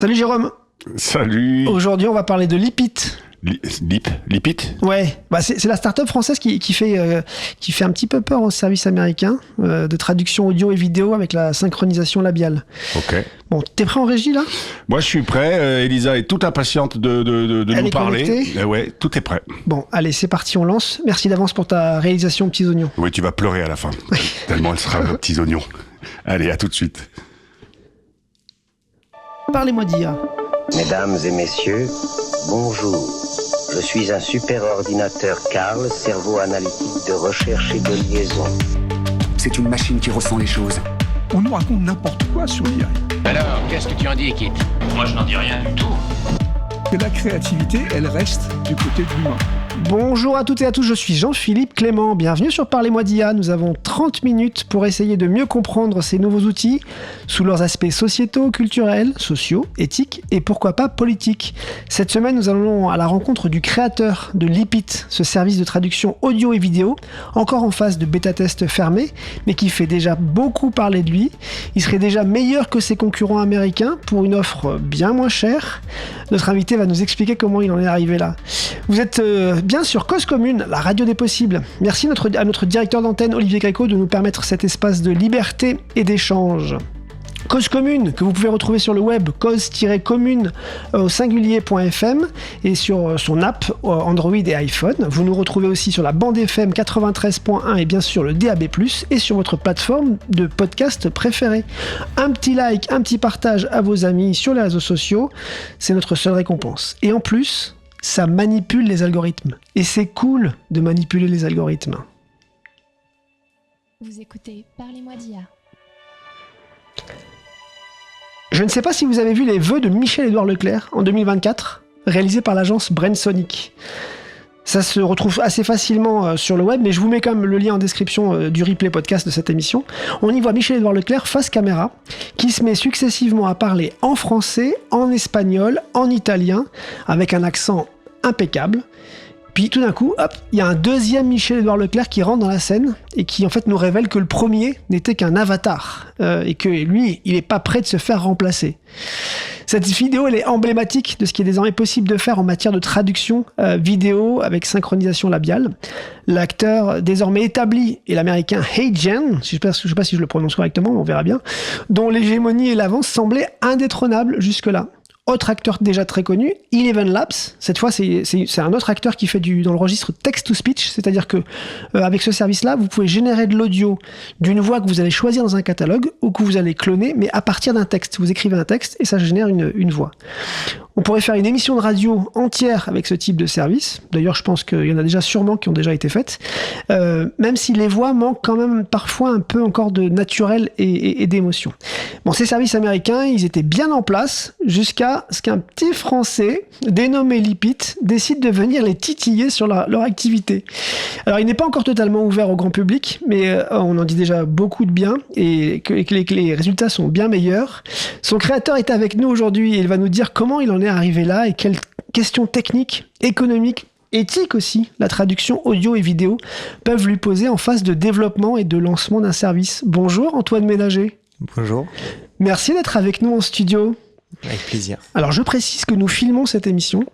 Salut Jérôme. Salut. Aujourd'hui, on va parler de Lipit. Lipit? Ouais, c'est la start-up française qui fait un petit peu peur au service américain de traduction audio et vidéo avec la synchronisation labiale. Ok. Bon, t'es prêt en régie là? Moi, je suis prêt. Elisa est toute impatiente de nous parler. Ouais, tout est prêt. Bon, allez, c'est parti, on lance. Merci d'avance pour ta réalisation, petits oignons. Oui, tu vas pleurer à la fin. Tellement elle sera petits oignons. Allez, à tout de suite. Parlez-moi d'IA. Mesdames et messieurs, bonjour. Je suis un super ordinateur Carl, cerveau analytique de recherche et de liaison. C'est une machine qui ressent les choses. On nous raconte n'importe quoi sur l'IA. Alors, qu'est-ce que tu en dis, Kit? Moi, je n'en dis rien du tout. Que la créativité, elle reste du côté de l'humain. Bonjour à toutes et à tous, je suis Jean-Philippe Clément. Bienvenue sur Parlez-moi d'IA. Nous avons 30 minutes pour essayer de mieux comprendre ces nouveaux outils sous leurs aspects sociétaux, culturels, sociaux, éthiques et pourquoi pas politiques. Cette semaine, nous allons à la rencontre du créateur de Lipit, ce service de traduction audio et vidéo, encore en phase de bêta-test fermé, mais qui fait déjà beaucoup parler de lui. Il serait déjà meilleur que ses concurrents américains pour une offre bien moins chère. Notre invité va nous expliquer comment il en est arrivé là. Vous êtes bien sur Cause Commune, la radio des possibles. Merci à notre directeur d'antenne, Olivier Gréco, de nous permettre cet espace de liberté et d'échange. Cause Commune, que vous pouvez retrouver sur le web, cause-commune au singulier.fm et sur son app Android et iPhone. Vous nous retrouvez aussi sur la bande FM 93.1 et bien sûr le DAB+, et sur votre plateforme de podcast préférée. Un petit like, un petit partage à vos amis sur les réseaux sociaux, c'est notre seule récompense. Et en plus, ça manipule les algorithmes. Et c'est cool de manipuler les algorithmes. Vous écoutez Parlez-moi d'IA. Je ne sais pas si vous avez vu les vœux de Michel-Édouard Leclerc en 2024, réalisés par l'agence Brainsonic. Ça se retrouve assez facilement sur le web, mais je vous mets quand même le lien en description du replay podcast de cette émission. On y voit Michel-Édouard Leclerc face caméra, qui se met successivement à parler en français, en espagnol, en italien, avec un accent impeccable. Puis tout d'un coup, hop, il y a un deuxième Michel-Édouard Leclerc qui rentre dans la scène et qui en fait nous révèle que le premier n'était qu'un avatar et que lui, il n'est pas prêt de se faire remplacer. Cette vidéo, elle est emblématique de ce qui est désormais possible de faire en matière de traduction vidéo avec synchronisation labiale. L'acteur désormais établi est l'américain Hey-Gen, je ne sais pas si je le prononce correctement, on verra bien, dont l'hégémonie et l'avance semblaient indétrônables jusque-là. Autre acteur déjà très connu, Eleven Labs. Cette fois, c'est un autre acteur qui fait dans le registre text-to-speech, c'est-à-dire que avec ce service-là, vous pouvez générer de l'audio d'une voix que vous allez choisir dans un catalogue ou que vous allez cloner, mais à partir d'un texte. Vous écrivez un texte et ça génère une voix. On pourrait faire une émission de radio entière avec ce type de service. D'ailleurs, je pense qu'il y en a déjà sûrement qui ont déjà été faites. Même si les voix manquent quand même parfois un peu encore de naturel et d'émotion. Bon, ces services américains, ils étaient bien en place jusqu'à ce qu'un petit Français dénommé Lipit décide de venir les titiller sur leur activité. Alors, il n'est pas encore totalement ouvert au grand public, mais on en dit déjà beaucoup de bien et que les résultats sont bien meilleurs. Son créateur est avec nous aujourd'hui et il va nous dire comment il en est arrivé là et quelles questions techniques, économiques, éthiques aussi, la traduction audio et vidéo peuvent lui poser en phase de développement et de lancement d'un service. Bonjour Antoine Ménager. Bonjour. Merci d'être avec nous en studio. Avec plaisir. Alors je précise que nous filmons cette émission.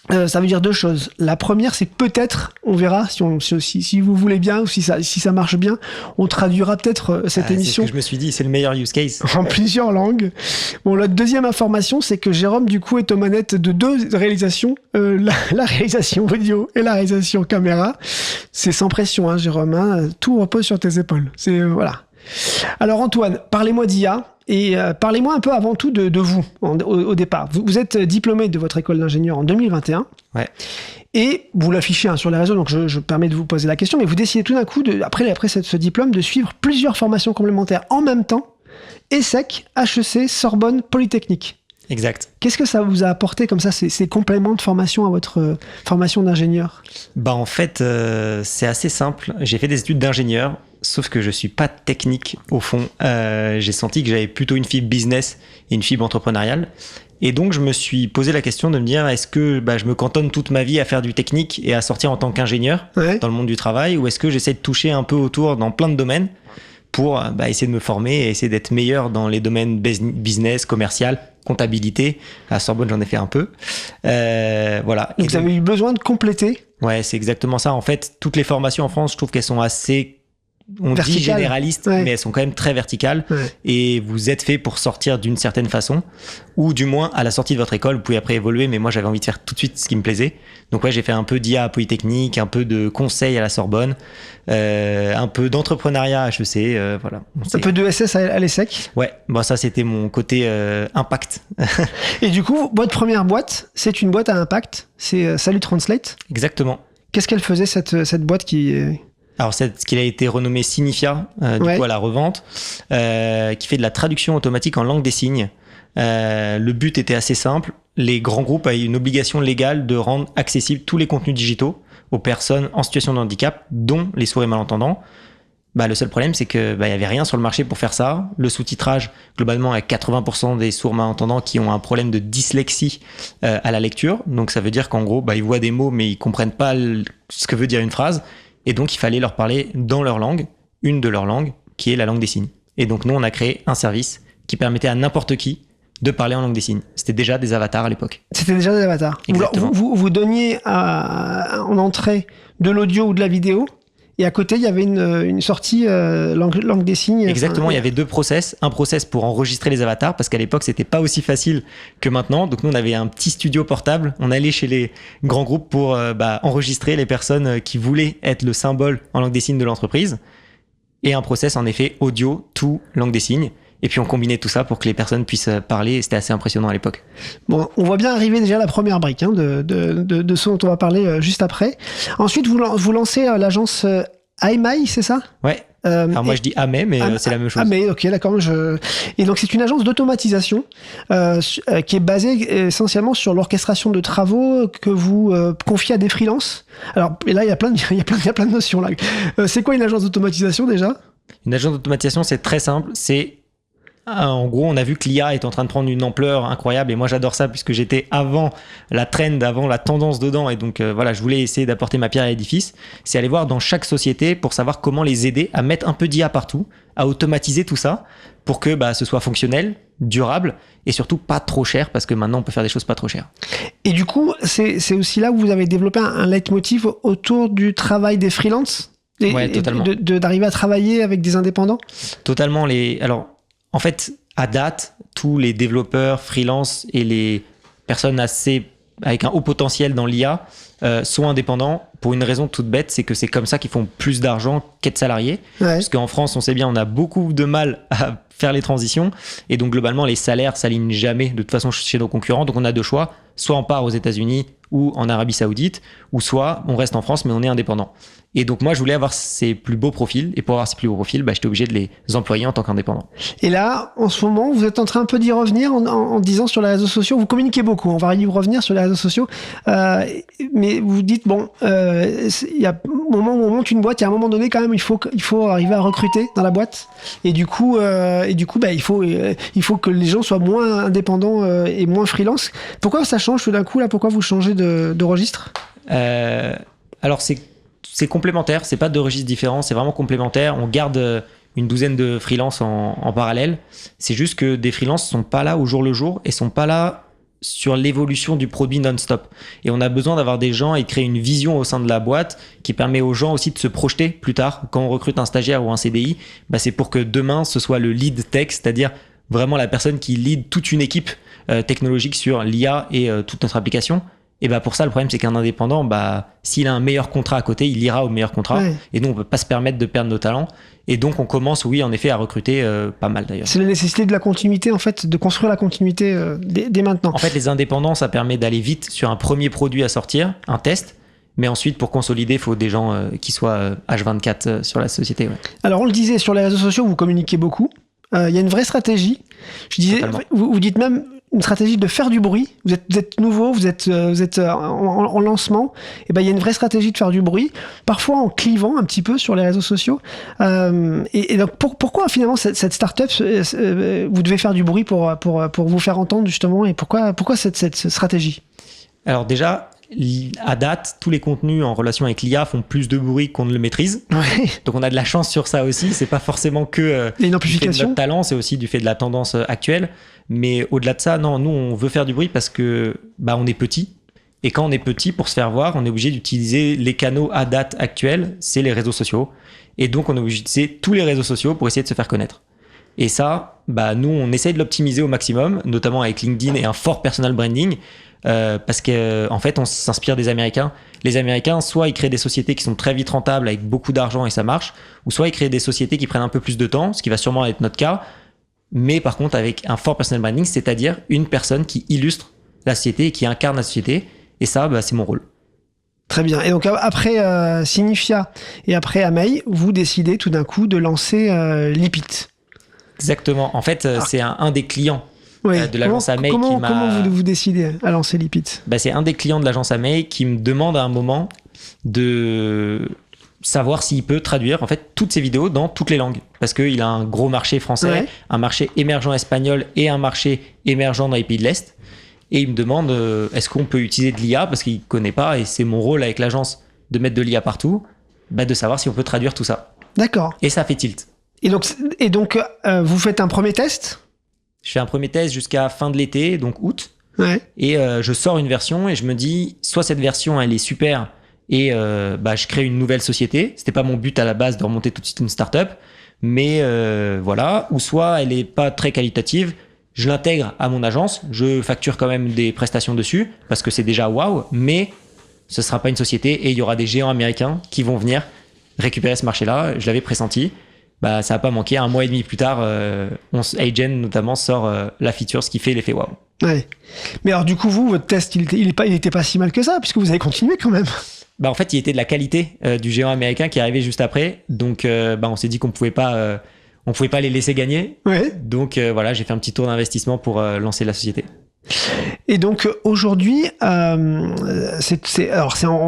Ça veut dire deux choses. La première, c'est peut-être, on verra si vous voulez bien ou si ça marche bien, on traduira peut-être cette émission. C'est ce que je me suis dit, c'est le meilleur use case. En plusieurs langues. Bon, la deuxième information, c'est que Jérôme, du coup, est aux manettes de deux réalisations, la réalisation audio et la réalisation caméra. C'est sans pression, hein, Jérôme. Hein, tout repose sur tes épaules. Voilà. Alors Antoine, parlez-moi d'IA. Et parlez-moi un peu avant tout de vous, au départ. Vous êtes diplômé de votre école d'ingénieur en 2021. Ouais. Et vous l'affichez sur les réseaux, donc je permets de vous poser la question, mais vous décidez tout d'un coup, après ce diplôme, de suivre plusieurs formations complémentaires en même temps, ESSEC, HEC, Sorbonne, Polytechnique. Exact. Qu'est-ce que ça vous a apporté comme ça, ces compléments de formation à votre formation d'ingénieur ? En fait, c'est assez simple. J'ai fait des études d'ingénieur, sauf que je suis pas technique au fond. J'ai senti que j'avais plutôt une fibre business et une fibre entrepreneuriale. Et donc, je me suis posé la question de me dire, est-ce que je me cantonne toute ma vie à faire du technique et à sortir en tant qu'ingénieur dans le monde du travail, ou est-ce que j'essaie de toucher un peu autour dans plein de domaines pour essayer de me former et essayer d'être meilleur dans les domaines business, commercial comptabilité. À Sorbonne, j'en ai fait un peu. Voilà. Donc, vous avez eu besoin de compléter. Ouais, c'est exactement ça. En fait, toutes les formations en France, je trouve qu'elles sont assez, on dit généralistes, mais elles sont quand même très verticales. Ouais. Et vous êtes fait pour sortir d'une certaine façon, ou du moins à la sortie de votre école, vous pouvez après évoluer. Mais moi, j'avais envie de faire tout de suite ce qui me plaisait. Donc ouais, j'ai fait un peu d'IA à Polytechnique, un peu de conseil à la Sorbonne, un peu d'entrepreneuriat à HEC, voilà. Un peu de SS à l'ESSEC. Ouais, bon ça c'était mon côté impact. Et du coup, votre première boîte, c'est une boîte à impact, c'est Salut Translate. Exactement. Qu'est-ce qu'elle faisait cette boîte qui... Alors, ce qu'il a été renommé Signifia, du coup à la revente, qui fait de la traduction automatique en langue des signes. Le but était assez simple. Les grands groupes avaient une obligation légale de rendre accessibles tous les contenus digitaux aux personnes en situation de handicap, dont les sourds et malentendants. Le seul problème, c'est que y avait rien sur le marché pour faire ça. Le sous-titrage, globalement, à 80% des sourds malentendants qui ont un problème de dyslexie à la lecture. Donc, ça veut dire qu'en gros, ils voient des mots, mais ils comprennent pas ce que veut dire une phrase. Et donc, il fallait leur parler dans leur langue, une de leurs langues, qui est la langue des signes. Et donc, nous, on a créé un service qui permettait à n'importe qui de parler en langue des signes. C'était déjà des avatars à l'époque. C'était déjà des avatars. Exactement. Vous donniez en entrée de l'audio ou de la vidéo, et à côté, il y avait une sortie langue des signes. Exactement, il y avait deux process. Un process pour enregistrer les avatars, parce qu'à l'époque, c'était pas aussi facile que maintenant. Donc nous, on avait un petit studio portable. On allait chez les grands groupes pour enregistrer les personnes qui voulaient être le symbole en langue des signes de l'entreprise. Et un process, en effet, audio, tout, langue des signes. Et puis on combinait tout ça pour que les personnes puissent parler, et c'était assez impressionnant à l'époque. Bon, on voit bien arriver déjà la première brique de ce dont on va parler juste après. Ensuite, vous lancez l'agence AMI, c'est ça ? Ouais. Alors moi je dis AME, mais c'est la même chose. AME, ok, d'accord. Et donc c'est une agence d'automatisation qui est basée essentiellement sur l'orchestration de travaux que vous confiez à des freelances. Alors et là il y a plein de notions là. C'est quoi une agence d'automatisation déjà ? Une agence d'automatisation, c'est très simple. En gros, on a vu que l'IA est en train de prendre une ampleur incroyable, et moi j'adore ça puisque j'étais avant la trend, avant la tendance dedans, et donc je voulais essayer d'apporter ma pierre à l'édifice. C'est aller voir dans chaque société pour savoir comment les aider à mettre un peu d'IA partout, à automatiser tout ça pour que ce soit fonctionnel, durable et surtout pas trop cher, parce que maintenant on peut faire des choses pas trop chères. Et du coup, c'est aussi là où vous avez développé un leitmotiv autour du travail des freelances, totalement. D'arriver à travailler avec des indépendants. Totalement. Alors, en fait, à date, tous les développeurs, freelance et les personnes avec un haut potentiel dans l'IA sont indépendants pour une raison toute bête, c'est que c'est comme ça qu'ils font plus d'argent qu'être salariés. Ouais. Parce qu'en France, on sait bien, on a beaucoup de mal à faire les transitions, et donc globalement, les salaires s'alignent jamais de toute façon chez nos concurrents. Donc on a deux choix, soit on part aux États-Unis ou en Arabie Saoudite, ou soit on reste en France mais on est indépendant. Et donc moi je voulais avoir ces plus beaux profils, et pour avoir ces plus beaux profils, j'étais obligé de les employer en tant qu'indépendant. Et là, en ce moment, vous êtes en train un peu d'y revenir en disant sur les réseaux sociaux, vous communiquez beaucoup, on va y revenir sur les réseaux sociaux, mais vous dites il y a au moment où on monte une boîte, il y a un moment donné quand même, il faut arriver à recruter dans la boîte, et du coup il faut que les gens soient moins indépendants et moins freelance. Pourquoi ça change tout d'un coup là ? Pourquoi vous changez de registre ? Alors c'est complémentaire, c'est pas deux registres différents, c'est vraiment complémentaire. On garde une douzaine de freelances en parallèle. C'est juste que des freelances sont pas là au jour le jour et sont pas là sur l'évolution du produit non-stop. Et on a besoin d'avoir des gens et de créer une vision au sein de la boîte qui permet aux gens aussi de se projeter plus tard. Quand on recrute un stagiaire ou un CDI, c'est pour que demain ce soit le lead tech, c'est-à-dire vraiment la personne qui lead toute une équipe technologique sur l'IA et toute notre application. Et pour ça, le problème, c'est qu'un indépendant, s'il a un meilleur contrat à côté, il ira au meilleur contrat. Ouais. Et nous, on peut pas se permettre de perdre nos talents. Et donc, on commence, oui, en effet, à recruter pas mal d'ailleurs. C'est la nécessité de la continuité, en fait, de construire la continuité dès maintenant. En fait, les indépendants, ça permet d'aller vite sur un premier produit à sortir, un test. Mais ensuite, pour consolider, il faut des gens qui soient H24 sur la société. Ouais. Alors, on le disait, sur les réseaux sociaux, vous communiquez beaucoup. Il y a une vraie stratégie. Je disais, vous dites même une stratégie de faire du bruit. Vous êtes nouveau, vous êtes en lancement. Et il y a une vraie stratégie de faire du bruit, parfois en clivant un petit peu sur les réseaux sociaux. Et donc pourquoi finalement cette start-up, vous devez faire du bruit pour vous faire entendre justement, et pourquoi cette stratégie ? Alors déjà, à date, tous les contenus en relation avec l'IA font plus de bruit qu'on ne le maîtrise. Ouais. Donc on a de la chance sur ça aussi. C'est pas forcément que Et une du fait de amplification. notre talent, c'est aussi du fait de la tendance actuelle. Mais au-delà de ça, non, nous on veut faire du bruit parce que on est petit. Et quand on est petit, pour se faire voir, on est obligé d'utiliser les canaux à date actuels, c'est les réseaux sociaux. Et donc on est obligé d'utiliser tous les réseaux sociaux pour essayer de se faire connaître. Et ça, nous on essaye de l'optimiser au maximum, notamment avec LinkedIn et un fort personal branding. Parce qu'en fait, on s'inspire des Américains. Les Américains, soit ils créent des sociétés qui sont très vite rentables avec beaucoup d'argent et ça marche, ou soit ils créent des sociétés qui prennent un peu plus de temps, ce qui va sûrement être notre cas, mais par contre avec un fort personal branding, c'est-à-dire une personne qui illustre la société et qui incarne la société. Et ça, c'est mon rôle. Très bien. Et donc après Signifia et après Amei, vous décidez tout d'un coup de lancer Lipit. Exactement. En fait, c'est un des clients de l'agence Amei qui m'a... Comment vous décidez à lancer Lipit ? C'est un des clients de l'agence Amei qui me demande à un moment de savoir s'il peut traduire en fait toutes ses vidéos dans toutes les langues. Parce qu'il a un gros marché français, un marché émergent espagnol et un marché émergent dans les pays de l'Est. Et il me demande est-ce qu'on peut utiliser de l'IA parce qu'il ne connaît pas et c'est mon rôle avec l'agence de mettre de l'IA partout, de savoir si on peut traduire tout ça. D'accord. Et ça fait tilt. Et donc vous faites un premier test ? Je fais un premier test jusqu'à fin de l'été, donc août. Ouais. Et je sors une version et je me dis, soit cette version, elle est super et je crée une nouvelle société. C'était pas mon but à la base de remonter tout de suite une startup. Mais voilà. Ou soit elle est pas très qualitative. Je l'intègre à mon agence. Je facture quand même des prestations dessus parce que c'est déjà waouh. Mais ce sera pas une société et il y aura des géants américains qui vont venir récupérer ce marché-là. Je l'avais pressenti. Ça va pas manquer. 1 mois et demi plus tard, Agen notamment sort la feature, ce qui fait l'effet waouh. Ouais. Mais alors du coup, votre test, il était pas si mal que ça, puisque vous avez continué quand même. En fait, il était de la qualité du géant américain qui est arrivé juste après. Donc, on s'est dit qu'on pouvait pas les laisser gagner. Ouais. Donc voilà, j'ai fait un petit tour d'investissement pour lancer la société. Et donc aujourd'hui, on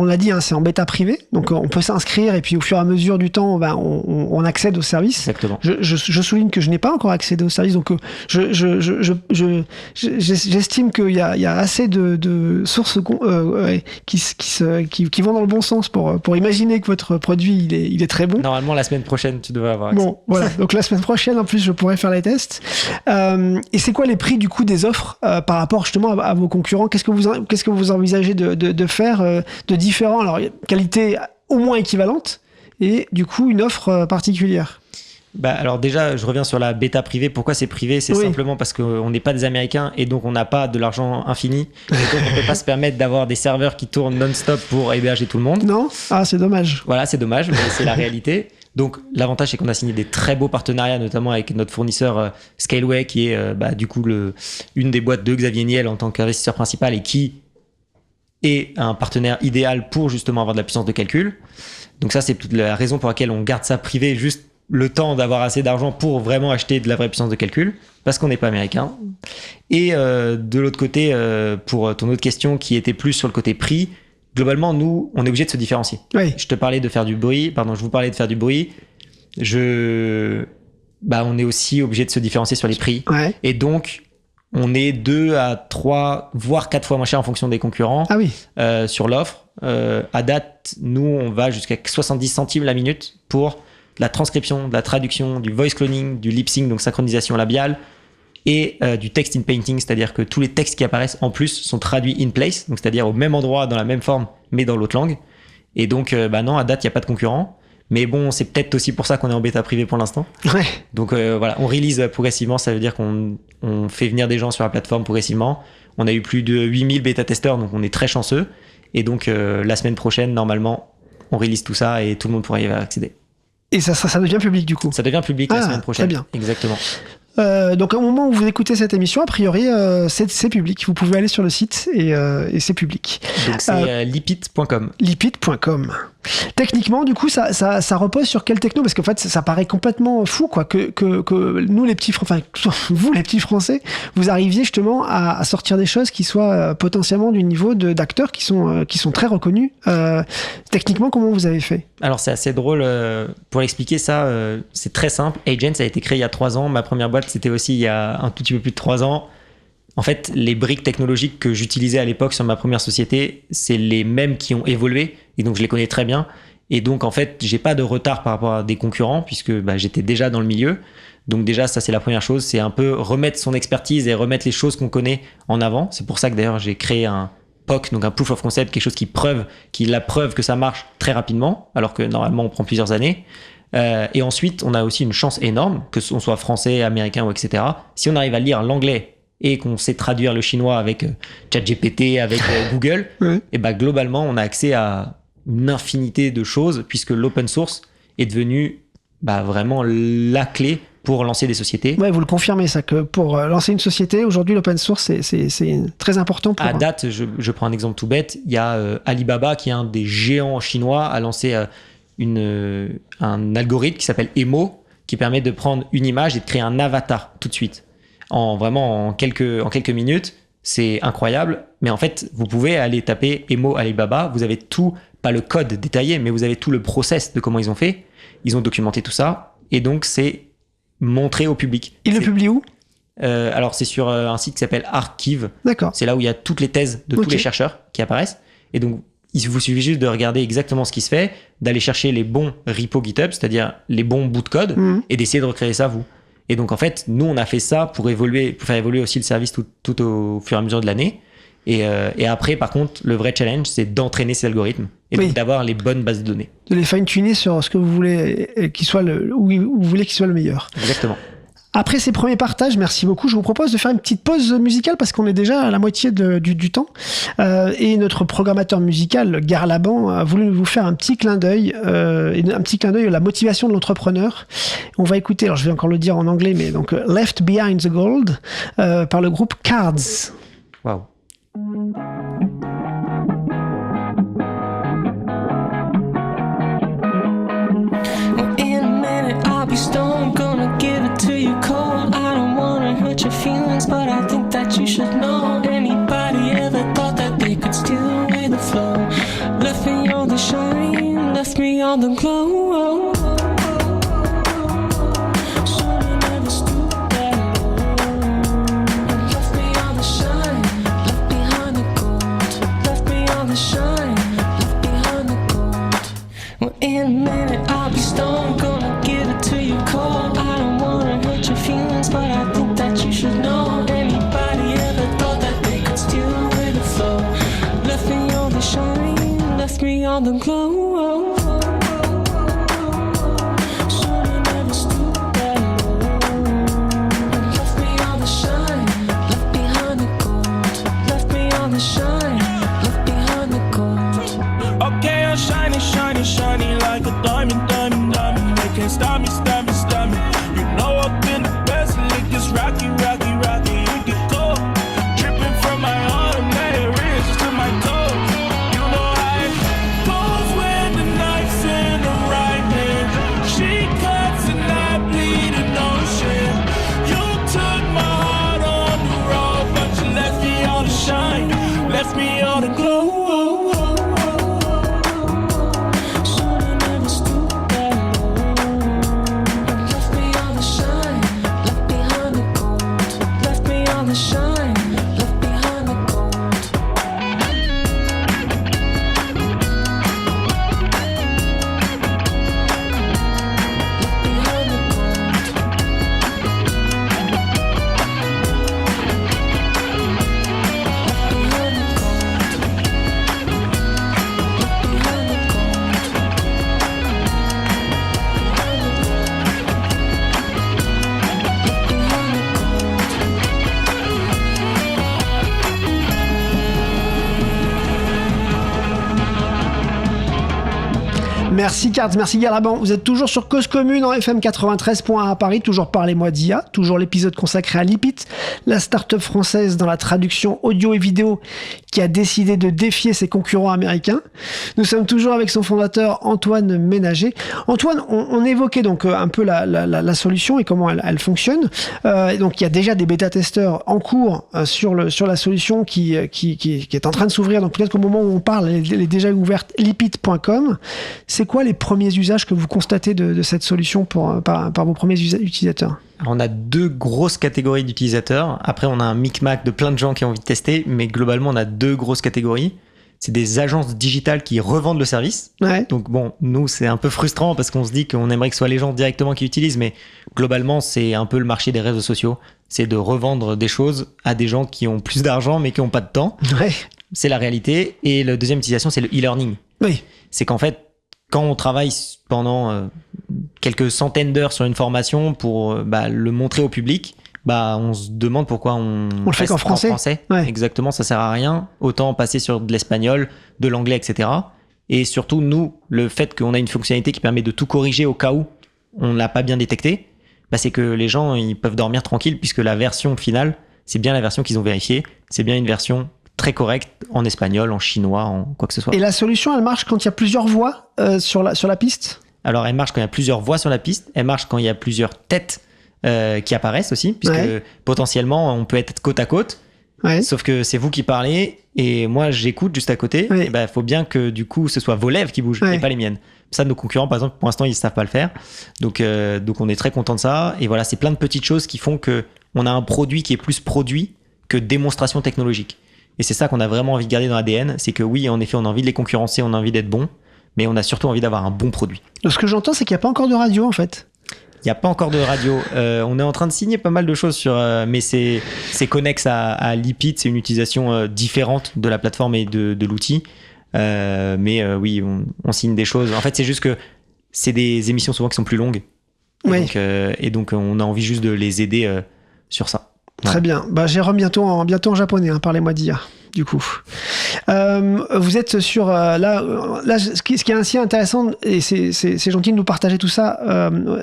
l'a dit, c'est en bêta privée, donc on peut s'inscrire et puis au fur et à mesure du temps, on accède au service. Exactement. Je souligne que je n'ai pas encore accédé au service, donc j'estime qu'il y a assez de sources qui vont dans le bon sens pour imaginer que votre produit il est très bon. Normalement la semaine prochaine tu devrais avoir accès. Bon, voilà. Donc la semaine prochaine en plus je pourrai faire les tests. Et c'est quoi les prix du coup des offres par rapport justement à vos concurrents? Qu'est-ce que vous envisagez de faire de différent? Alors, qualité au moins équivalente et du coup une offre particulière. Alors déjà, je reviens sur la bêta privée. Pourquoi c'est privé? C'est simplement parce qu'on n'est pas des Américains et donc on n'a pas de l'argent infini. Et donc on ne peut pas se permettre d'avoir des serveurs qui tournent non-stop pour héberger tout le monde. Non? Ah, c'est dommage. Voilà, c'est dommage, mais c'est la réalité. Donc l'avantage c'est qu'on a signé des très beaux partenariats, notamment avec notre fournisseur Scaleway, qui est du coup une des boîtes de Xavier Niel en tant qu'investisseur principal et qui est un partenaire idéal pour justement avoir de la puissance de calcul. Donc ça c'est toute la raison pour laquelle on garde ça privé, juste le temps d'avoir assez d'argent pour vraiment acheter de la vraie puissance de calcul, parce qu'on n'est pas américain. Et de l'autre côté, pour ton autre question qui était plus sur le côté prix, globalement, nous, on est obligé de se différencier. Oui. Je vous parlais de faire du bruit. On est aussi obligé de se différencier sur les prix. Ouais. Et donc, on est 2 à 3, voire 4 fois moins cher en fonction des concurrents sur l'offre. À date, nous, on va jusqu'à 70 centimes la minute pour la transcription, de la traduction, du voice cloning, du lip sync, donc synchronisation labiale, et du text in painting, c'est-à-dire que tous les textes qui apparaissent en plus sont traduits in place, donc c'est-à-dire au même endroit, dans la même forme, mais dans l'autre langue. Et donc, non, à date, il n'y a pas de concurrent. Mais bon, c'est peut-être aussi pour ça qu'on est en bêta privée pour l'instant. Ouais. Donc voilà, on release progressivement, ça veut dire qu'on fait venir des gens sur la plateforme progressivement. On a eu plus de 8000 bêta-testeurs, donc on est très chanceux. Et donc, la semaine prochaine, normalement, on release tout ça et tout le monde pourra y accéder. Et ça devient public du coup? Ça devient public la semaine prochaine. Très bien. Exactement. Donc au moment où vous écoutez cette émission, a priori c'est public. Vous pouvez aller sur le site et c'est public. Donc c'est lipit.com. Lipit.com. Techniquement, du coup, ça repose sur quelle techno? Parce qu'en fait, ça paraît complètement fou, quoi, que nous les petits, vous les petits Français, vous arriviez justement à sortir des choses qui soient potentiellement du niveau d'acteurs qui sont très reconnus. Techniquement, comment vous avez fait? Alors c'est assez drôle pour expliquer ça. C'est très simple. Agen, ça a été créé il y a 3 ans. Ma première boîte, c'était aussi il y a un tout petit peu plus de 3 ans. en fait, les briques technologiques que j'utilisais à l'époque sur ma première société, c'est les mêmes qui ont évolué, et donc je les connais très bien. Et donc, en fait, j'ai pas de retard par rapport à des concurrents, puisque j'étais déjà dans le milieu. Donc déjà, ça, c'est la première chose, c'est un peu remettre son expertise et remettre les choses qu'on connaît en avant. C'est pour ça que d'ailleurs, j'ai créé un POC, donc un Proof of Concept, quelque chose qui la preuve que ça marche très rapidement, alors que normalement, on prend plusieurs années. Et ensuite, on a aussi une chance énorme, que on soit français, américain ou etc. Si on arrive à lire l'anglais et qu'on sait traduire le chinois avec ChatGPT, avec Google, et globalement, on a accès à une infinité de choses, puisque l'open source est devenu vraiment la clé pour lancer des sociétés. Ouais, vous le confirmez ça, que pour lancer une société, aujourd'hui l'open source c'est très important pour... À date, je prends un exemple tout bête, il y a Alibaba qui est un des géants chinois, a lancé un algorithme qui s'appelle Emo, qui permet de prendre une image et de créer un avatar tout de suite. En quelques minutes, c'est incroyable, mais en fait, vous pouvez aller taper Emo Alibaba, vous avez tout, pas le code détaillé, mais vous avez tout le process de comment ils ont fait, ils ont documenté tout ça, et donc c'est montré au public. Il le publie où ? Alors c'est sur un site qui s'appelle Archive. D'accord. C'est là où il y a toutes les thèses de tous les chercheurs qui apparaissent. Et donc il vous suffit juste de regarder exactement ce qui se fait, d'aller chercher les bons repos GitHub, c'est-à-dire les bons bouts de code, et d'essayer de recréer ça vous. Et donc en fait, nous on a fait ça pour faire évoluer aussi le service tout au fur et à mesure de l'année. Et après, par contre, le vrai challenge, c'est d'entraîner ces algorithmes et donc d'avoir les bonnes bases de données. De les fine-tuner sur ce que vous voulez où vous voulez qu'il soit le meilleur. Exactement. Après ces premiers partages, merci beaucoup. Je vous propose de faire une petite pause musicale parce qu'on est déjà à la moitié du temps. Et notre programmateur musical, Gare Laban, a voulu vous faire un petit clin d'œil, à la motivation de l'entrepreneur. On va écouter, alors je vais encore le dire en anglais, mais donc Left Behind the Gold par le groupe Cards. Waouh. Stone, gonna give it to you cold. I don't wanna hurt your feelings, but I think that you should know. Anybody ever thought that they could steal away the flow? Left me on the shine, left me on the glow. Should've never stooped that low. Left me on the shine, left behind the gold. Left me on the shine, left behind the gold. Well, in a minute I'll be stoned, gonna give it to you cold. I don't wanna hurt your feelings, but I think that you should know. Anybody ever thought that they could steal away the flow? Left me on the shine, left me on the glow. Should've never stooped that low. Left me on the shine, left behind the gold. Left me on the shine, left behind the gold. Okay, I'm shiny, shiny, shiny like a diamond, diamond, diamond. They can't stop me, stop me, stop me. You know I've been the best, lick this rocky, rocky, rocky. You get cold, dripping from my automatic wrist to my toes. You know how it goes when the knife's in the right hand. She cuts and I bleed an ocean. You took my heart on the road, but you left me on the shine, left me on the glow. Merci Cards, merci Galaban. Vous êtes toujours sur Cause Commune en FM 93.1 à Paris, toujours Parlez-moi d'IA, toujours l'épisode consacré à Lipit, la start-up française dans la traduction audio et vidéo qui a décidé de défier ses concurrents américains. Nous sommes toujours avec son fondateur Antoine Ménager. Antoine, on évoquait donc un peu la solution et comment elle fonctionne. Donc il y a déjà des bêta-testeurs en cours sur la solution qui est en train de s'ouvrir. Donc peut-être qu'au moment où on parle, elle est déjà ouverte, lipit.com. C'est quoi les premiers usages que vous constatez de cette solution par vos premiers utilisateurs? Alors, on a 2 grosses catégories d'utilisateurs. Après, on a un micmac de plein de gens qui ont envie de tester, mais globalement, on a 2 grosses catégories. C'est des agences digitales qui revendent le service. Ouais. Donc bon, nous, c'est un peu frustrant parce qu'on se dit qu'on aimerait que ce soit les gens directement qui utilisent, mais globalement, c'est un peu le marché des réseaux sociaux. C'est de revendre des choses à des gens qui ont plus d'argent mais qui n'ont pas de temps. Ouais. C'est la réalité. Et la deuxième utilisation, c'est le e-learning. Oui. C'est qu'en fait, quand on travaille pendant quelques centaines d'heures sur une formation pour le montrer au public, on se demande pourquoi on le fait qu'en français. Ouais. Exactement, ça sert à rien. Autant passer sur de l'espagnol, de l'anglais, etc. Et surtout, nous, le fait qu'on a une fonctionnalité qui permet de tout corriger au cas où on ne l'a pas bien détecté, c'est que les gens ils peuvent dormir tranquilles puisque la version finale, c'est bien la version qu'ils ont vérifiée. C'est bien une version très correcte en espagnol, en chinois, en quoi que ce soit. Et la solution, elle marche quand il y a plusieurs voix sur la piste? Alors, elle marche quand il y a plusieurs voix sur la piste. Elle marche quand il y a plusieurs têtes qui apparaissent aussi, puisque potentiellement on peut être côte à côte, sauf que c'est vous qui parlez et moi j'écoute juste à côté. Et faut bien que du coup ce soit vos lèvres qui bougent et pas les miennes. Ça, nos concurrents par exemple, pour l'instant ils savent pas le faire, donc on est très content de ça. Et voilà, c'est plein de petites choses qui font que on a un produit qui est plus produit que démonstration technologique. Et c'est ça qu'on a vraiment envie de garder dans l'ADN, c'est que oui, en effet, on a envie de les concurrencer, on a envie d'être bon, mais on a surtout envie d'avoir un bon produit. Ce que j'entends, c'est qu'il n'y a pas encore de radio en fait. Il n'y a pas encore de radio. On est en train de signer pas mal de choses mais c'est connexe à Lipid. C'est une utilisation différente de la plateforme et de l'outil. Oui, on signe des choses. En fait, c'est juste que c'est des émissions souvent qui sont plus longues. Et donc, on a envie juste de les aider sur ça. Très bien. Jérôme, bientôt en japonais, parlez-moi d'IA, du coup. Vous êtes sur... là, ce qui est assez intéressant, et c'est gentil de nous partager tout ça,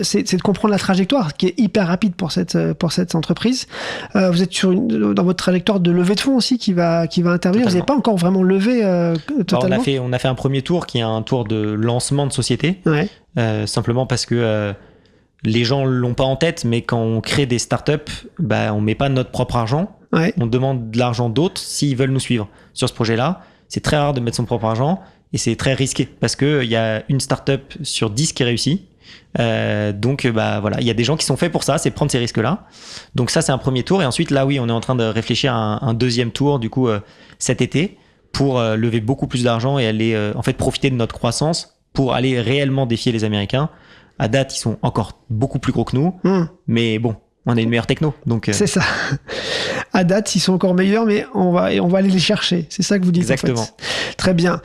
c'est de comprendre la trajectoire, qui est hyper rapide pour cette entreprise. Vous êtes dans votre trajectoire de levée de fonds aussi, qui va intervenir. Totalement. Vous n'avez pas encore vraiment levé totalement. On a fait un premier tour, qui est un tour de lancement de société. Simplement parce que... les gens l'ont pas en tête, mais quand on crée des startups, on met pas notre propre argent. On demande de l'argent d'autres s'ils veulent nous suivre sur ce projet-là. C'est très rare de mettre son propre argent et c'est très risqué parce que il y a une startup sur 10 qui réussit. Donc voilà, il y a des gens qui sont faits pour ça, c'est prendre ces risques-là. Donc ça, c'est un premier tour. Et ensuite, là, oui, on est en train de réfléchir à un deuxième tour, du coup, cet été, pour lever beaucoup plus d'argent et aller en fait profiter de notre croissance pour aller réellement défier les Américains. À date, ils sont encore beaucoup plus gros que nous, mais bon, on a une meilleure techno. Donc c'est ça. À date, ils sont encore meilleurs, mais on va aller les chercher. C'est ça que vous dites. Exactement. En fait. Très bien.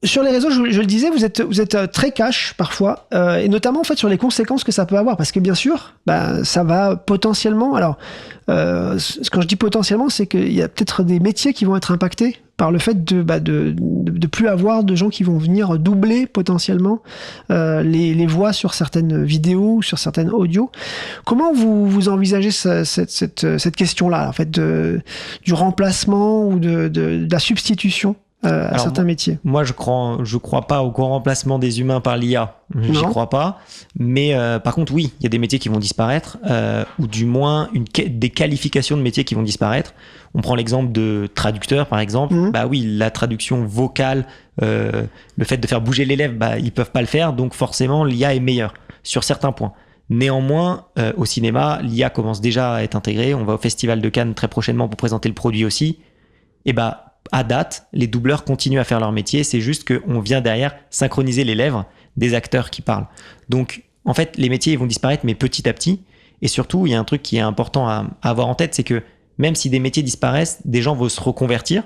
Sur les réseaux, je le disais, vous êtes très cash parfois, et notamment en fait sur les conséquences que ça peut avoir, parce que bien sûr, ça va potentiellement. Alors, quand je dis potentiellement, c'est qu'il y a peut-être des métiers qui vont être impactés par le fait de plus avoir de gens qui vont venir doubler potentiellement les voix sur certaines vidéos ou sur certaines audios. Comment vous envisagez cette question-là, en fait, du remplacement ou de la substitution à certains métiers? Moi, je crois pas au grand remplacement des humains par l'IA. J'y crois pas. Mais par contre, oui, il y a des métiers qui vont disparaître, ou du moins des qualifications de métiers qui vont disparaître. On prend l'exemple de traducteur, par exemple. Oui, la traduction vocale, le fait de faire bouger les lèvres, ils peuvent pas le faire. Donc forcément, l'IA est meilleure sur certains points. Néanmoins, au cinéma, l'IA commence déjà à être intégrée. On va au Festival de Cannes très prochainement pour présenter le produit aussi. Et à date, les doubleurs continuent à faire leur métier. C'est juste qu'on vient derrière synchroniser les lèvres des acteurs qui parlent. Donc, en fait, les métiers ils vont disparaître, mais petit à petit. Et surtout, il y a un truc qui est important à avoir en tête, c'est que même si des métiers disparaissent, des gens vont se reconvertir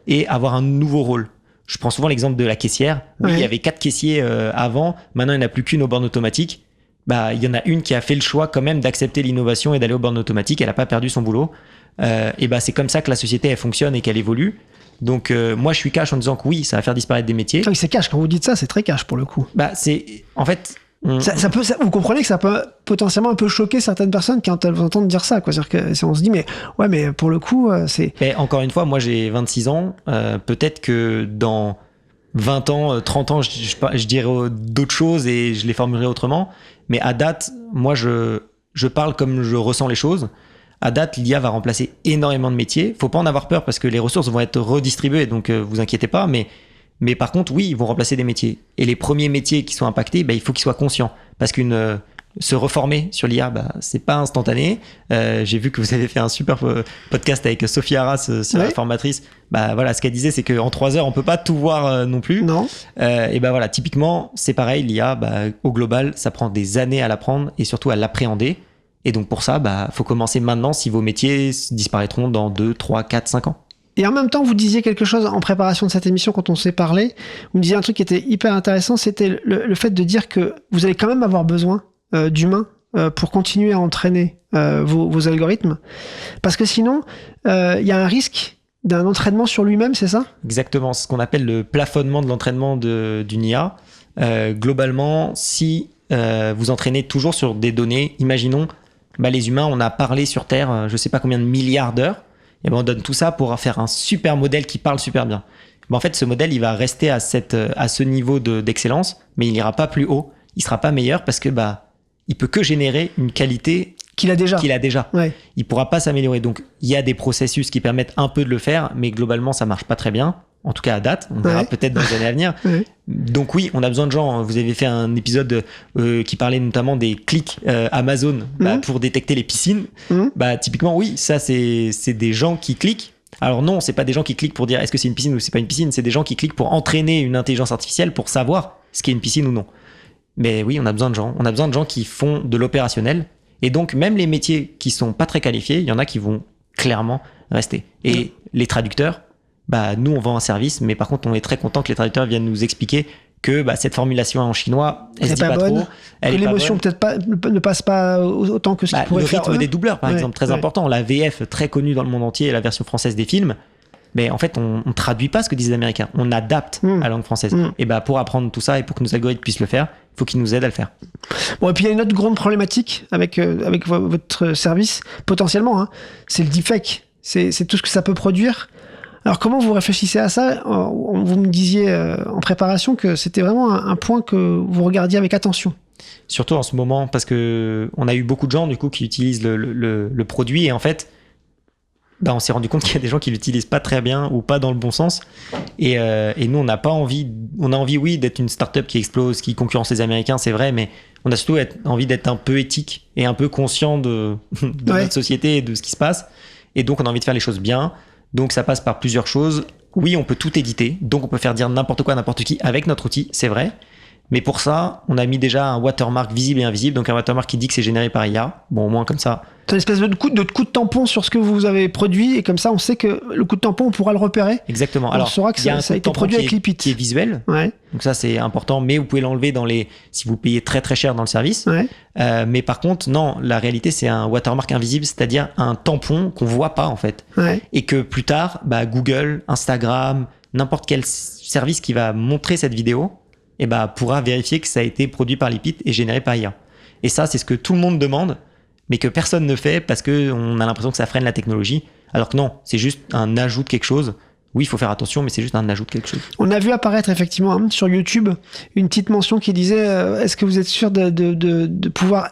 et avoir un nouveau rôle. Je prends souvent l'exemple de la caissière. Oui, il y avait 4 caissiers avant. Maintenant, il n'y en a plus qu'une au borne automatique. Il y en a une qui a fait le choix quand même d'accepter l'innovation et d'aller au borne automatique. Elle n'a pas perdu son boulot. C'est comme ça que la société elle fonctionne et qu'elle évolue. Donc moi je suis cash en disant que oui, ça va faire disparaître des métiers. Oui, c'est cash, quand vous dites ça, c'est très cash pour le coup. C'est en fait vous comprenez que ça peut potentiellement un peu choquer certaines personnes quand elles vous entendent dire ça, quoi. C'est-à-dire que on se dit mais pour le coup c'est. Mais encore une fois, moi j'ai 26 ans, peut-être que dans 20 ans, 30 ans, je dirais d'autres choses et je les formulerai autrement. Mais à date, moi je parle comme je ressens les choses. À date, l'IA va remplacer énormément de métiers. Faut pas en avoir peur parce que les ressources vont être redistribuées, donc vous inquiétez pas. Mais Mais par contre, oui, ils vont remplacer des métiers. Et les premiers métiers qui sont impactés, il faut qu'ils soient conscients. Parce se reformer sur l'IA, c'est pas instantané. J'ai vu que vous avez fait un super podcast avec Sophie Arras sur la formatrice. Voilà, ce qu'elle disait, c'est qu'en 3 heures, on peut pas tout voir non plus. Non. Et voilà, typiquement, c'est pareil, l'IA, au global, ça prend des années à l'apprendre et surtout à l'appréhender. Et donc pour ça, faut commencer maintenant si vos métiers disparaîtront dans 2, 3, 4, 5 ans. Et en même temps, vous disiez quelque chose en préparation de cette émission quand on s'est parlé. Vous me disiez un truc qui était hyper intéressant, c'était le fait de dire que vous allez quand même avoir besoin d'humains pour continuer à entraîner vos algorithmes. Parce que sinon, il y a un risque d'un entraînement sur lui-même, c'est ça ? Exactement, c'est ce qu'on appelle le plafonnement de l'entraînement d'une IA. Globalement, si vous entraînez toujours sur des données, imaginons, les humains, on a parlé sur Terre, je sais pas combien de milliards d'heures, et on donne tout ça pour faire un super modèle qui parle super bien. En fait, ce modèle, il va rester à ce niveau d'excellence, mais il n'ira pas plus haut, il sera pas meilleur parce que il peut que générer une qualité qu'il a déjà. Ouais. Il pourra pas s'améliorer. Donc, il y a des processus qui permettent un peu de le faire, mais globalement, ça marche pas très bien. En tout cas, à date. On verra peut-être dans les années à venir. Ouais. Donc oui, on a besoin de gens. Vous avez fait un épisode qui parlait notamment des clics Amazon pour détecter les piscines. Typiquement, oui, ça, c'est des gens qui cliquent. Alors non, c'est pas des gens qui cliquent pour dire est-ce que c'est une piscine ou c'est pas une piscine. C'est des gens qui cliquent pour entraîner une intelligence artificielle pour savoir ce qu'est une piscine ou non. Mais oui, on a besoin de gens. On a besoin de gens qui font de l'opérationnel. Et donc, même les métiers qui sont pas très qualifiés, il y en a qui vont clairement rester. Et les traducteurs, nous, on vend un service, mais par contre, on est très content que les traducteurs viennent nous expliquer que cette formulation en chinois, elle se dit pas trop. Que l'émotion peut-être pas, ne passe pas autant que ce qu'il pourrait faire. Le rythme des doubleurs, par exemple, très important. La VF, très connue dans le monde entier, la version française des films. Mais en fait, on traduit pas ce que disent les Américains. On adapte à la langue française. Et pour apprendre tout ça et pour que nos algorithmes puissent le faire, il faut qu'ils nous aident à le faire. Bon, et puis il y a une autre grande problématique avec votre service, potentiellement, c'est le deepfake. C'est tout ce que ça peut produire. Alors comment vous réfléchissez à ça ? Vous me disiez en préparation que c'était vraiment un point que vous regardiez avec attention. Surtout en ce moment, parce que on a eu beaucoup de gens du coup qui utilisent le produit et en fait, on s'est rendu compte qu'il y a des gens qui l'utilisent pas très bien ou pas dans le bon sens. Et nous, on n'a pas envie. On a envie, oui, d'être une startup qui explose, qui concurrence les Américains, c'est vrai, mais on a surtout envie d'être un peu éthique et un peu conscient de notre société et de ce qui se passe. Et donc, on a envie de faire les choses bien. Donc, ça passe par plusieurs choses. Oui, on peut tout éditer. Donc, on peut faire dire n'importe quoi à n'importe qui avec notre outil, c'est vrai. Mais pour ça, on a mis déjà un watermark visible et invisible. Donc, un watermark qui dit que c'est généré par IA. Bon, au moins, comme ça. C'est une espèce de coup de tampon sur ce que vous avez produit. Et comme ça, on sait que le coup de tampon, on pourra le repérer. Exactement. Alors, on saura que ça a été produit avec Lipit. Qui est visuel. Ouais. Donc, ça, c'est important. Mais vous pouvez l'enlever si vous payez très, très cher dans le service. Ouais. Mais par contre, non, la réalité, c'est un watermark invisible, c'est-à-dire un tampon qu'on voit pas, en fait. Ouais. Et que plus tard, Google, Instagram, n'importe quel service qui va montrer cette vidéo, pourra vérifier que ça a été produit par Lipit et généré par IA. Et ça, c'est ce que tout le monde demande, mais que personne ne fait parce qu'on a l'impression que ça freine la technologie. Alors que non, c'est juste un ajout de quelque chose. Oui, il faut faire attention, mais c'est juste un ajout de quelque chose. On a vu apparaître effectivement sur YouTube une petite mention qui disait est-ce que vous êtes sûr de pouvoir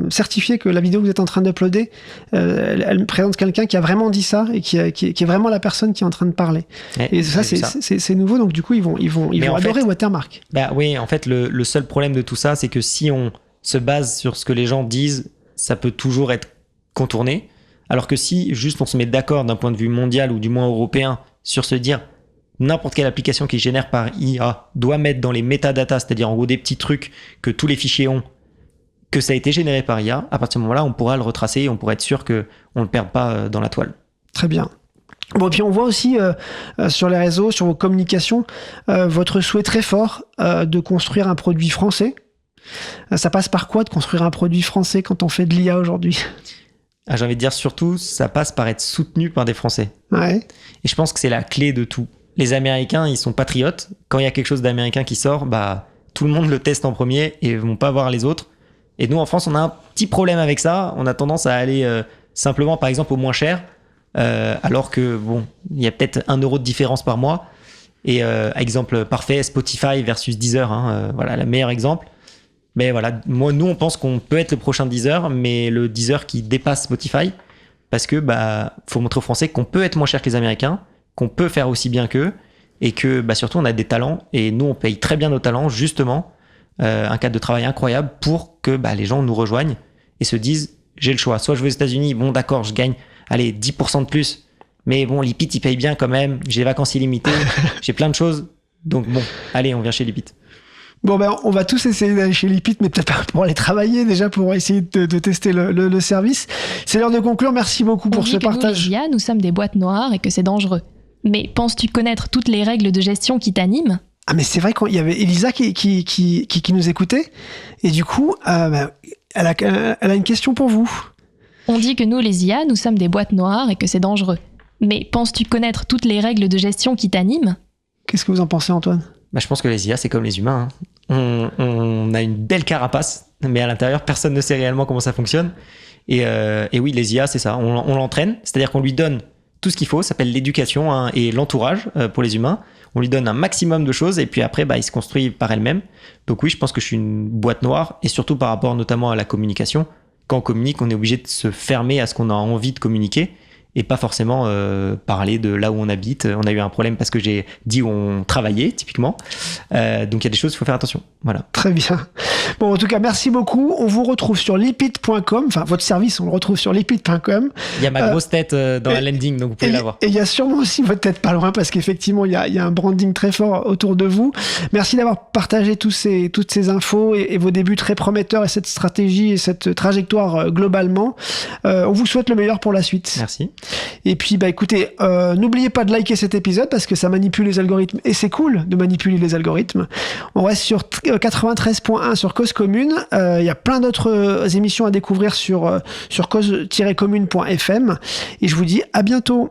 certifier que la vidéo que vous êtes en train d'uploader, elle présente quelqu'un qui a vraiment dit ça et qui est vraiment la personne qui est en train de parler. Et ça, c'est nouveau, donc du coup, ils vont adorer Watermark. Oui, en fait, le seul problème de tout ça, c'est que si on se base sur ce que les gens disent, ça peut toujours être contourné. Alors que si juste on se met d'accord d'un point de vue mondial ou du moins européen sur se dire n'importe quelle application qui génère par IA doit mettre dans les métadatas, c'est-à-dire en gros des petits trucs que tous les fichiers ont, que ça a été généré par IA, à partir de ce moment-là, on pourra le retracer et on pourra être sûr qu'on ne le perde pas dans la toile. Très bien. Bon, et puis on voit aussi sur les réseaux, sur vos communications, votre souhait très fort de construire un produit français. Ça passe par quoi de construire un produit français quand on fait de l'IA aujourd'hui ? J'ai envie de dire surtout, ça passe par être soutenu par des Français. Ouais. Et je pense que c'est la clé de tout. Les Américains, ils sont patriotes. Quand il y a quelque chose d'américain qui sort, tout le monde le teste en premier et vont pas voir les autres. Et nous, en France, on a un petit problème avec ça. On a tendance à aller simplement, par exemple, au moins cher, alors que, il y a peut-être 1 euro de différence par mois. Et exemple parfait, Spotify versus Deezer, voilà, le meilleur exemple. Mais voilà, nous, on pense qu'on peut être le prochain Deezer, mais le Deezer qui dépasse Spotify, parce que faut montrer aux Français qu'on peut être moins cher que les Américains, qu'on peut faire aussi bien qu'eux, et que surtout on a des talents et nous on paye très bien nos talents justement, un cadre de travail incroyable pour que les gens nous rejoignent et se disent j'ai le choix, soit je vais aux États-Unis, bon d'accord, je gagne 10% de plus, mais bon Lipit il paye bien quand même, j'ai des vacances illimitées, j'ai plein de choses, donc bon allez on vient chez Lipit. Bon on va tous essayer d'aller chez Lipit, mais peut-être pas pour aller travailler, déjà pour essayer de tester le service. C'est l'heure de conclure, merci beaucoup pour ce partage. Nous, les IA, nous sommes des boîtes noires et que c'est dangereux. Mais penses-tu connaître toutes les règles de gestion qui t'animent ? Ah mais c'est vrai qu'il y avait Elisa qui nous écoutait, et du coup, elle a une question pour vous. On dit que nous, les IA, nous sommes des boîtes noires et que c'est dangereux. Mais penses-tu connaître toutes les règles de gestion qui t'animent ? Qu'est-ce que vous en pensez, Antoine ? Je pense que les IA, c'est comme les humains. On a une belle carapace, mais à l'intérieur, personne ne sait réellement comment ça fonctionne. Et oui, les IA, c'est ça. On l'entraîne, c'est-à-dire qu'on lui donne tout ce qu'il faut, ça s'appelle l'éducation et l'entourage pour les humains. On lui donne un maximum de choses et puis après, il se construit par elle-même. Donc oui, je pense que je suis une boîte noire et surtout par rapport notamment à la communication. Quand on communique, on est obligé de se fermer à ce qu'on a envie de communiquer et pas forcément parler de là où on habite. On a eu un problème parce que j'ai dit où on travaillait, typiquement. Donc il y a des choses, il faut faire attention. Voilà. Très bien. Bon, en tout cas, merci beaucoup. On vous retrouve sur lipit.com. Enfin, votre service, on le retrouve sur lipit.com. Il y a ma grosse tête dans la landing, donc vous pouvez la voir. Et il y a sûrement aussi votre tête pas loin, parce qu'effectivement, il y a un branding très fort autour de vous. Merci d'avoir partagé toutes ces infos et vos débuts très prometteurs et cette stratégie et cette trajectoire globalement. On vous souhaite le meilleur pour la suite. Merci. Et puis, écoutez, n'oubliez pas de liker cet épisode parce que ça manipule les algorithmes et c'est cool de manipuler les algorithmes. On reste sur 93.1 sur Cause Commune. Il y a plein d'autres émissions à découvrir sur cause-commune.fm et je vous dis à bientôt.